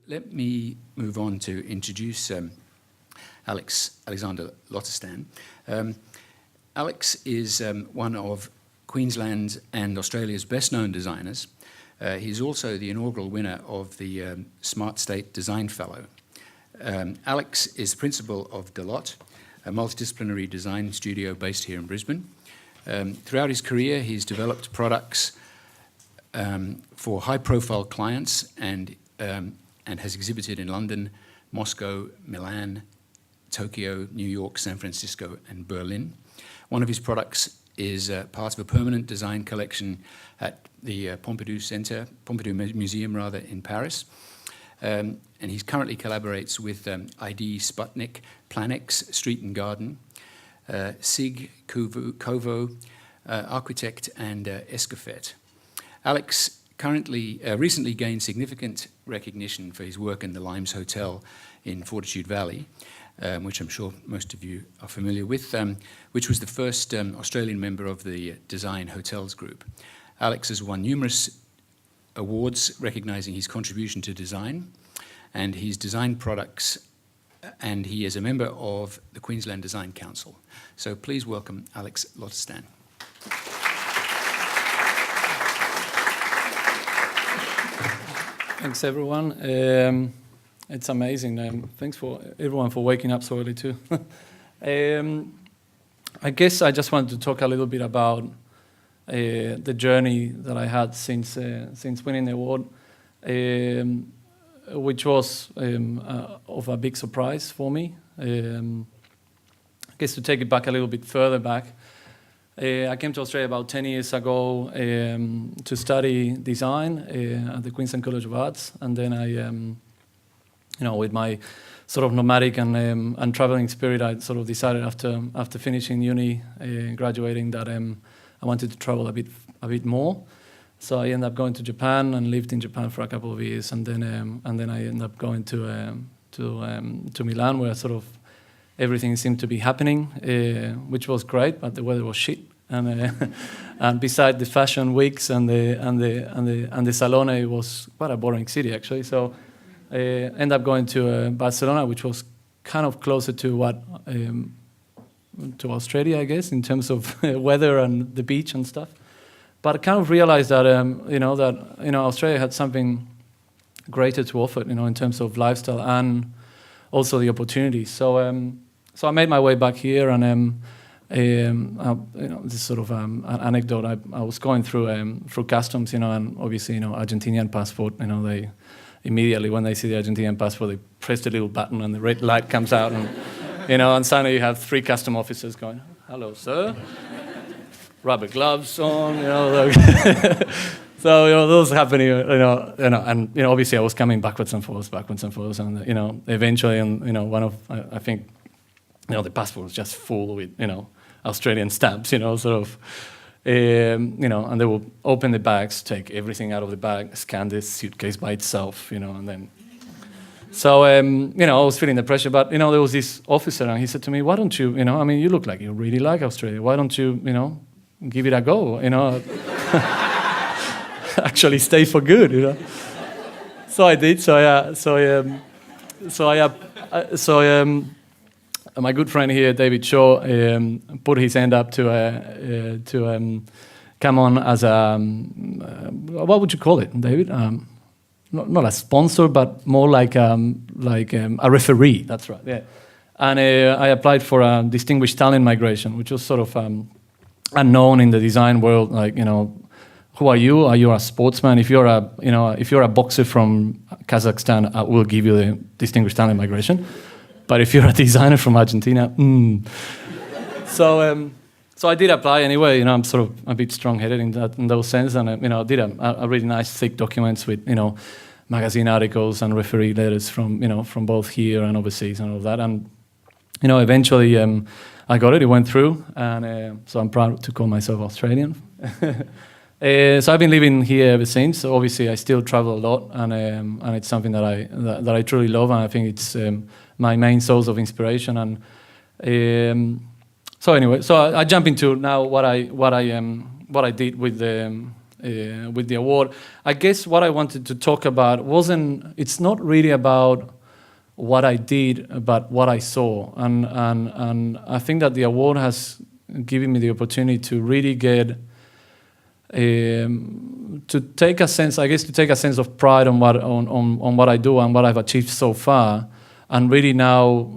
let me move on to introduce Alexander Lotersztain. Alex is one of Queensland and Australia's best-known designers. He's also the inaugural winner of the Smart State Design Fellow. Alex is principal of Delot, a multidisciplinary design studio based here in Brisbane. Throughout his career, he's developed products for high-profile clients and has exhibited in London, Moscow, Milan, Tokyo, New York, San Francisco, and Berlin. One of his products is part of a permanent design collection at the Pompidou Museum in Paris. And he currently collaborates with ID Sputnik, Planex, Street and Garden, SIG, Kovo, Architect, and Escofet. Alex recently gained significant recognition for his work in the Limes Hotel in Fortitude Valley, which I'm sure most of you are familiar with, which was the first Australian member of the Design Hotels Group. Alex has won numerous awards recognising his contribution to design and his design products, and he is a member of the Queensland Design Council. So please welcome Alex Lotersztain. Thanks, everyone. It's amazing. Thanks for everyone for waking up so early too. I guess I just wanted to talk a little bit about the journey that I had since winning the award, which was of a big surprise for me. I guess to take it back a little bit further back, I came to Australia about 10 years ago to study design at the Queensland College of Arts, and then I, with my sort of nomadic and traveling spirit, I sort of decided after finishing uni, graduating, that I wanted to travel a bit more. So I ended up going to Japan and lived in Japan for a couple of years, and then I ended up going to Milan, where sort of everything seemed to be happening, which was great, but the weather was shit. And beside the fashion weeks and the Salone, it was quite a boring city actually. So I ended up going to Barcelona, which was kind of closer to to Australia, I guess, in terms of weather and the beach and stuff. But I kind of realized that Australia had something greater to offer, in terms of lifestyle and also the opportunities. So I made my way back here, and this sort of an anecdote. I was going through customs, and obviously, Argentinian passport. They immediately, when they see the Argentinian passport, they press the little button, and the red light comes out, and and suddenly you have 3 custom officers going, "Hello, sir." Rubber gloves on, So those happening, and obviously I was coming backwards and forwards, and eventually, and one of I think, the passport was just full with Australian stamps, sort of, and they will open the bags, take everything out of the bag, scan this suitcase by itself, and then. So I was feeling the pressure, but there was this officer, and he said to me, "Why don't you, you look like you really like Australia. Why don't you, give it a go, actually stay for good, So I did. My good friend here, David Shaw, put his hand up to come on as a what would you call it, David? Not a sponsor, but more like a referee. That's right. Yeah. And I applied for a distinguished talent migration, which was sort of unknown in the design world. Like, who are you? Are you a sportsman? If you're a boxer from Kazakhstan, I will give you the distinguished talent migration. But if you're a designer from Argentina, So I did apply anyway. I'm sort of a bit strong-headed in those sense, and I did a really nice thick documents with magazine articles and referee letters from both here and overseas and all that. And eventually I got it. It went through, and so I'm proud to call myself Australian. So I've been living here ever since. So obviously, I still travel a lot, and it's something that I truly love, and I think it's my main source of inspiration. And so anyway, so I jump into now what I did with the with the award. I guess what I wanted to talk about it's not really about what I did, but what I saw. And I think that the award has given me the opportunity to really get, to take a sense of pride on what I do and what I've achieved so far, and really now,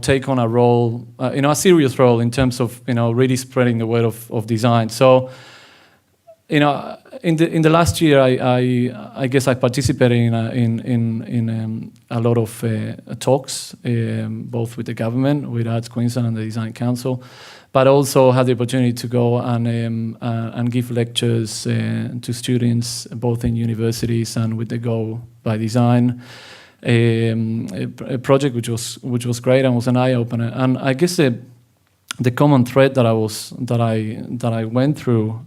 take on a role, a serious role in terms of, really spreading the word of design. So, in the last year, I guess I participated in a lot of talks, both with the government, with Arts Queensland and the Design Council, but also had the opportunity to go and give lectures to students, both in universities and with the Go by Design. A project which was great and was an eye opener. And I guess the common thread that I went through,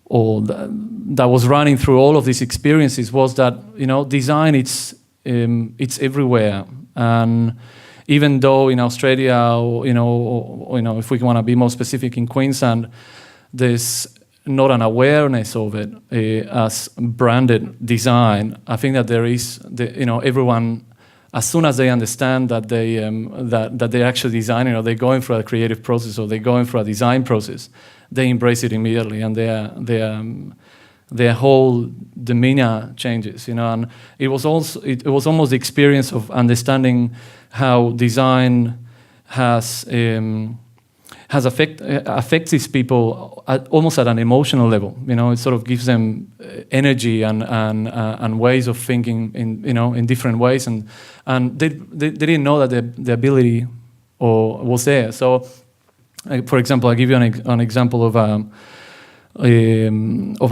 or that was running through all of these experiences, was that design it's everywhere. And even though in Australia, or if we want to be more specific, in Queensland, there's not an awareness of it as branded design. I think that there is, everyone, as soon as they understand that that they're actually designing, or they're going through a creative process, or they're going through a design process, they embrace it immediately, and their whole demeanor changes. And it was almost the experience of understanding how design has affects these people almost at an emotional level. It sort of gives them energy and ways of thinking in different ways, and they didn't know that the ability was there. So, for example, I give you an example of a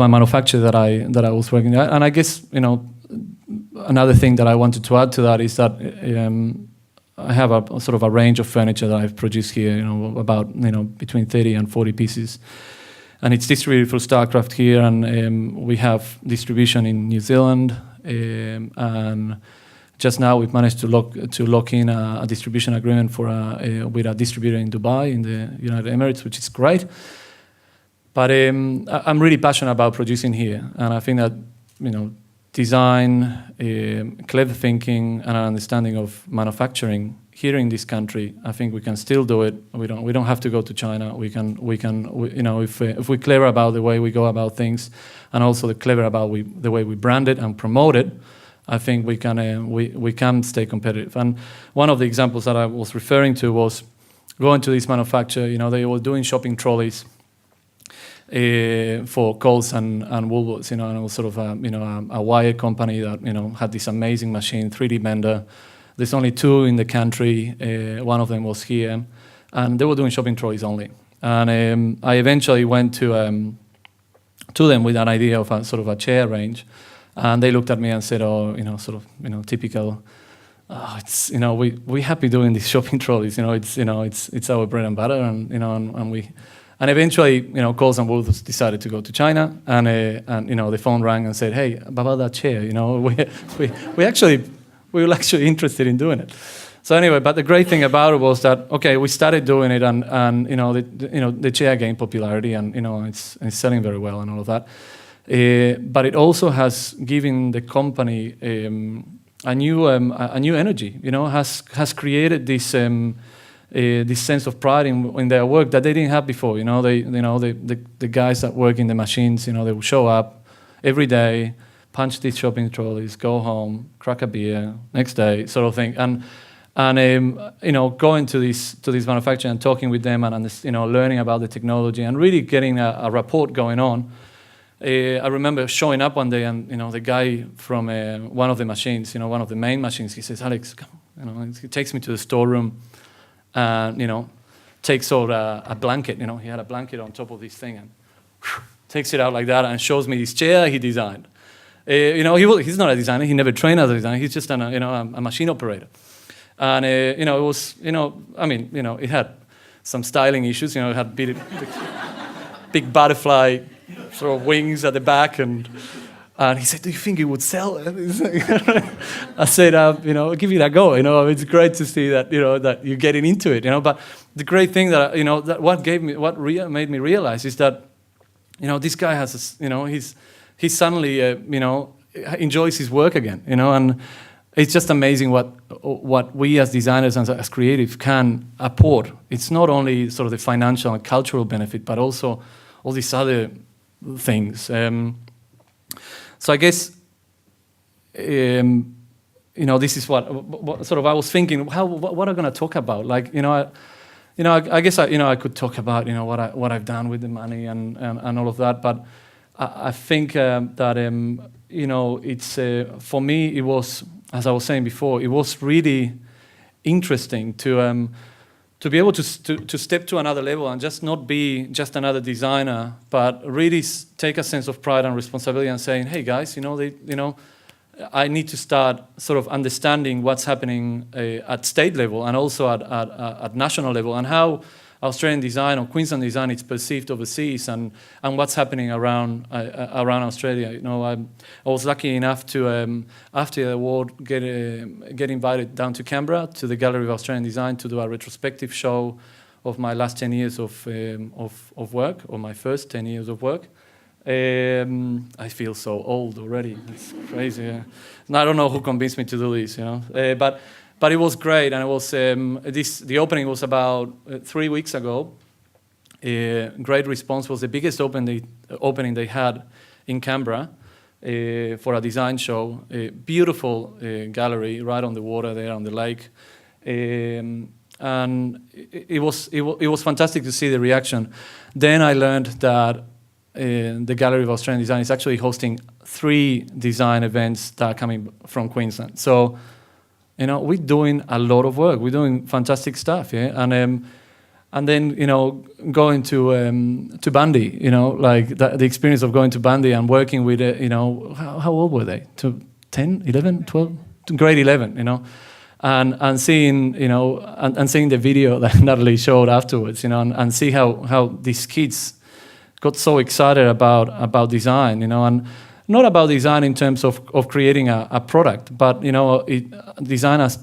manufacturer that I was working at, and I guess another thing that I wanted to add to that is that. I have a sort of a range of furniture that I've produced here, about between 30 and 40 pieces, and it's distributed through Starcraft here, and we have distribution in New Zealand, and just now we've managed to lock in a distribution agreement with a distributor in Dubai, in the United Emirates, which is great. But I'm really passionate about producing here, and I think that design, clever thinking, and an understanding of manufacturing here in this country, I think we can still do it. We don't have to go to China. We can if we're clever about the way we go about things, and also clever about the way we brand it and promote it, I think we can stay competitive. And one of the examples that I was referring to was going to this manufacturer. They were doing shopping trolleys for Coles and Woolworths, and it was sort of a wire company that had this amazing machine, 3D bender. There's only 2 in the country. One of them was here, and they were doing shopping trolleys only. And I eventually went to them with an idea of a sort of a chair range, and they looked at me and said, "Oh, typical. It's we happy doing these shopping trolleys. It's our bread and butter, and we." And eventually, Coles and Woolworths decided to go to China, and the phone rang and said, "Hey, about that chair, we were actually interested in doing it." So anyway, but the great thing about it was that we started doing it, and the chair gained popularity, and it's selling very well and all of that. But it also has given the company a new energy. Has created this. This sense of pride in their work that they didn't have before. The guys that work in the machines, they will show up every day, punch these shopping trolleys, go home, crack a beer, next day, sort of thing. And going to this manufacturer and talking with them, and learning about the technology and really getting a rapport going on. I remember showing up one day, and the guy from one of the machines, one of the main machines, he says, "Alex, come." He takes me to the storeroom. And takes out a blanket. He had a blanket on top of this thing, and takes it out like that, and shows me this chair he designed. He's not a designer. He never trained as a designer. He's just a machine operator. And it was it had some styling issues. It had big butterfly sort of wings at the back, and And he said, "Do you think it would sell?" I said, "Give it a go. It's great to see that that you're getting into it. But the great thing that that made me realize is that this guy has he suddenly enjoys his work again. And it's just amazing what we as designers and as creative can afford. It's not only sort of the financial and cultural benefit, but also all these other things. So I guess, this is what sort of I was thinking. What am I going to talk about? Like, I guess I could talk about what I've done with the money and all of that. But I think that it's for me it was, as I was saying before, it was really interesting to be able to step to another level and just not be just another designer, but really take a sense of pride and responsibility and saying, hey guys, I need to start sort of understanding what's happening at state level and also at national level, and how Australian design or Queensland design is perceived overseas, and what's happening around Australia. I was lucky enough to after the award get invited down to Canberra to the Gallery of Australian Design to do a retrospective show of my last 10 years of work, or my first 10 years of work. I feel so old already. It's crazy. Yeah. And I don't know who convinced me to do this, But it was great, and it was the opening was about 3 weeks ago. Great response. Was the biggest opening they had in Canberra for a design show. A beautiful gallery right on the water there on the lake, and it was fantastic to see the reaction. Then I learned that the Gallery of Australian Design is actually hosting 3 design events that are coming from Queensland. So. We're doing a lot of work. We're doing fantastic stuff, yeah. And then going to Bundy, like the experience of going to Bundy and working with, how old were they? 10, 11, 12, grade 11, and seeing, and seeing the video that Natalie showed afterwards, and see how these kids got so excited about design, and. Not about design in terms of creating a product, but design as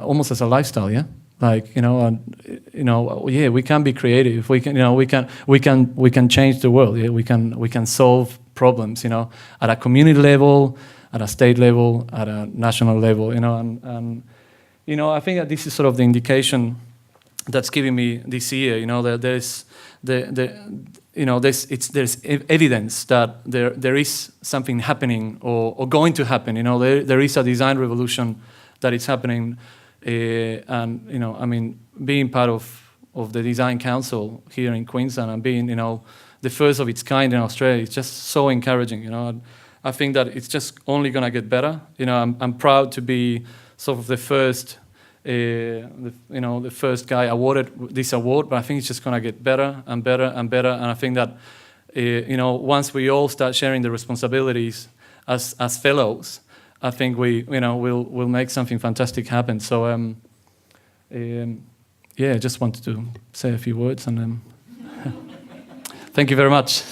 almost as a lifestyle, yeah. Like yeah, we can be creative. We can change the world. Yeah, we can solve problems. At a community level, at a state level, at a national level. And I think that this is sort of the indication that's giving me this year. That there's there's evidence that there is something happening or going to happen. There is a design revolution that is happening, and being part of the design council here in Queensland and being the first of its kind in Australia is just so encouraging. I think that it's just only gonna get better. I'm proud to be sort of the first. The first guy awarded this award, but I think it's just going to get better and better and better. And I think that once we all start sharing the responsibilities as fellows, I think we'll make something fantastic happen. So I just wanted to say a few words, and thank you very much.